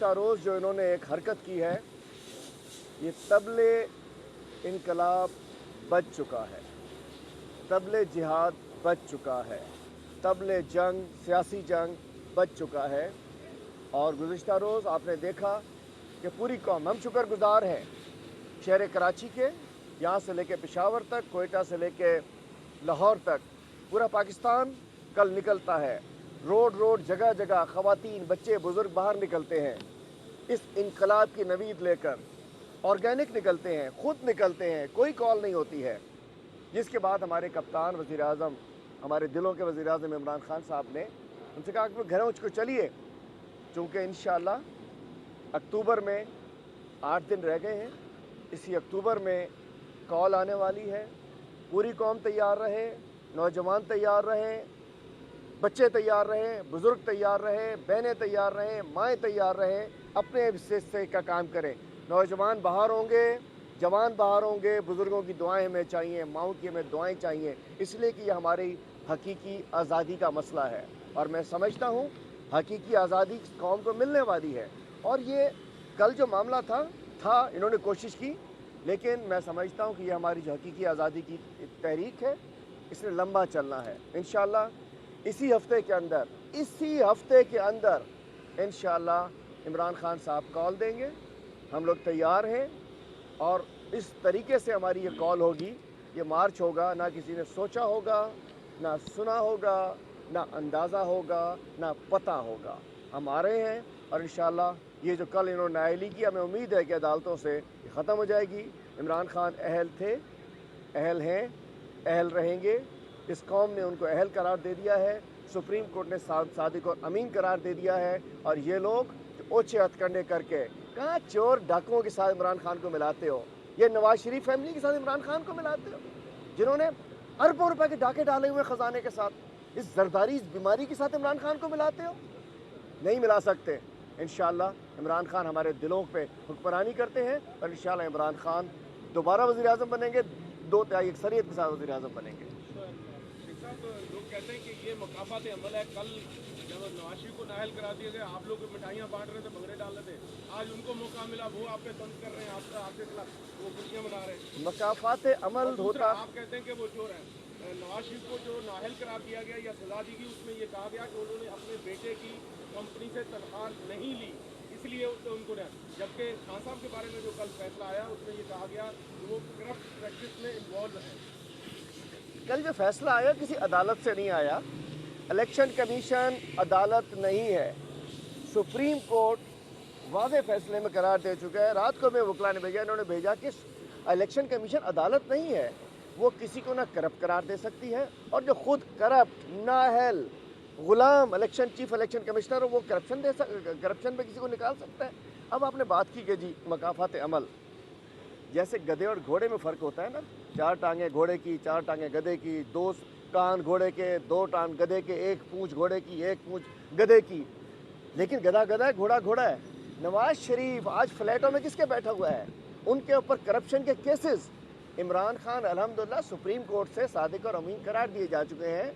का रोज़ जो इन्होंने एक हरकत की है, ये तबले इनकलाब बज चुका है, तबले जिहाद बज चुका है, तबले जंग, सियासी जंग बज चुका है। और गुज़िश्ता रोज़ आपने देखा कि पूरी कौम, हम शुक्रगुज़ार हैं शहर कराची के, यहाँ से लेके पेशावर तक, कोयटा से लेके लाहौर तक, पूरा पाकिस्तान कल निकलता है। रोड रोड जगह जगह ख़वातीन, बच्चे, बुज़ुर्ग बाहर निकलते हैं इस इनकलाब की नवीद लेकर। ऑर्गेनिक निकलते हैं, खुद निकलते हैं, कोई कॉल नहीं होती है। जिसके बाद हमारे कप्तान वज़ीर आज़म, हमारे दिलों के वज़ीर आज़म इमरान खान साहब ने उनसे कहा कि घरों को चलिए, चूँकि इंशाअल्लाह अक्टूबर में 8 दिन रह गए हैं, इसी अक्टूबर में कॉल आने वाली है। पूरी कौम तैयार रहे, नौजवान तैयार रहें, बच्चे तैयार रहें, बुज़ुर्ग तैयार रहें, बहनें तैयार रहें, माएँ तैयार रहें, अपने हिस्से का काम करें। नौजवान बाहर होंगे, जवान बाहर होंगे, बुज़ुर्गों की दुआएं हमें चाहिए, माओं की हमें दुआएं चाहिए, इसलिए कि यह हमारी हकीकी आज़ादी का मसला है। और मैं समझता हूँ हकीकी आज़ादी कौम को मिलने वाली है। और ये कल जो मामला था इन्होंने कोशिश की, लेकिन मैं समझता हूँ कि ये हमारी जो हकीकी आज़ादी की तहरीक है, इसने लंबा चलना है। इंशाअल्लाह इसी हफ्ते के अंदर इंशाअल्लाह इमरान खान साहब कॉल देंगे। हम लोग तैयार हैं और इस तरीके से हमारी ये कॉल होगी, ये मार्च होगा, ना किसी ने सोचा होगा, ना सुना होगा, ना अंदाज़ा होगा, ना पता होगा। हम आ रहे हैं और इंशाअल्लाह ये जो कल इन्होंने नाअहली की, हमें उम्मीद है कि अदालतों से ये ख़त्म हो जाएगी। इमरान खान अहल थे, अहल हैं, अहल रहेंगे। इस कौम ने उनको अहल करार दे दिया है, सुप्रीम कोर्ट ने सादिक और अमीन करार दे दिया है। और ये लोग ओछे हथकंडे करके कहाँ चोर डाकुओं के साथ इमरान खान को मिलाते हो, ये नवाज शरीफ फैमिली के साथ इमरान खान को मिलाते हो, जिन्होंने अरबों रुपए के डाके डाले हुए ख़जाने के साथ, इस जरदारी, इस बीमारी के साथ इमरान खान को मिलाते हो? नहीं मिला सकते। इंशाअल्लाह इमरान खान हमारे दिलों पे हुक्मरानी करते हैं और इंशाअल्लाह इमरान खान दोबारा वज़ीर आज़म बनेंगे, 2/3 अक्सरियत के साथ वज़ीर आज़म बनेंगे। लोग कहते हैं कि ये मुकाफात अमल है। कल जब नवाज शरीफ को नाअहल करा दिया गया, आप लोग मिठाइयाँ बांट रहे थे, भंगड़े डाल रहे थे, आज उनको मौका मिला, वो आपके तंज कर रहे हैं, आपके खिलाफ वो खुशियाँ मना रहे हैं। मुकाफात अमल होता, आप कहते हैं कि वो चोर है। नवाज शरीफ को जो नाअहल करार दिया गया या सजा दी गई, उसमें ये कहा गया कि उन्होंने अपने बेटे की कंपनी से तनख्वाह नहीं ली, इसलिए उनको ने, जबकि खान साहब के बारे में जो कल फैसला आया उसमें ये कहा गया कि वो करप्ट प्रैक्टिस में इन्वॉल्व है। कल जो फैसला आया किसी अदालत से नहीं आया, इलेक्शन कमीशन अदालत नहीं है, सुप्रीम कोर्ट वाज़े फैसले में करार दे चुका है। रात को मैं वकला ने भेजा, इन्होंने भेजा कि इलेक्शन कमीशन अदालत नहीं है, वो किसी को ना करप्ट करार दे सकती है, और जो खुद करप्ट, नाअहल, गुलाम चीफ इलेक्शन कमिश्नर हो, वो करप्शन पे किसी को निकाल सकता है। अब आपने बात की कि जी मकाफात अमल, जैसे गधे और घोड़े में फ़र्क होता है ना, 4 टांगें घोड़े की, 4 टांगें गधे की, 2 कान घोड़े के, 2 टांग गधे के, 1 पूँछ घोड़े की, 1 पूँछ गधे की, लेकिन गधा गधा है, घोड़ा घोड़ा है। नवाज शरीफ आज फ्लैटों में किसके बैठा हुआ है? उनके ऊपर करप्शन के केसेस। इमरान खान अल्हम्दुलिल्लाह सुप्रीम कोर्ट से सादिक और अमीन करार दिए जा चुके हैं।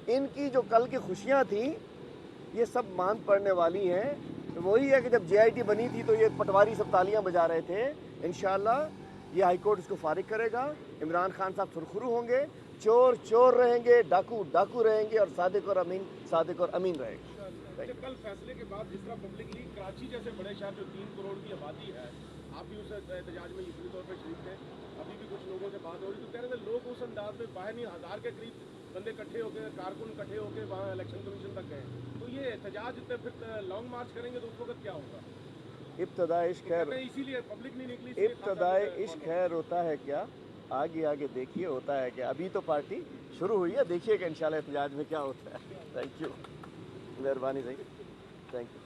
इनकी जो कल की खुशियाँ थी, ये सब मान पड़ने वाली हैं। वही है कि जब JIT बनी थी तो ये पटवारी सब तालियां बजा रहे थे। इंशाअल्लाह ये हाई कोर्ट इसको फारिग करेगा, इमरान खान साहब सुरखुरू होंगे, चोर चोर रहेंगे, डाकू डाकू रहेंगे, और सादिक और अमीन रहेंगे। कल फैसले के बाद जिस तरह पब्लिकली कराची जैसे बड़े शहर जो 3 करोड़ की आबादी है, आप भी उस एहतजाज में यकीनी तौर पर शरीक थे, अभी भी कुछ लोगों से बात हो रही, तो कह रहे थे लोग उस अंदाज में बाहर नहीं, 1000 के करीब बंदे इकट्ठे होकर, कारकुन इकट्ठे होकर वहाँ इलेक्शन कमीशन तक गए। तो ये एहतजाज फिर लॉन्ग मार्च करेंगे तो उस वक्त क्या होगा? इब्तदाई इश्क खैर, इसीलिए पब्लिक नहीं निकली। इब्तदाई इश्क खैर होता है क्या, आगे आगे देखिए होता है क्या। अभी तो पार्टी शुरू हुई है, देखिएगा इंशाल्लाह एहतजाज में क्या होता है। थैंक यू, मेहरबानी, थैंक यू।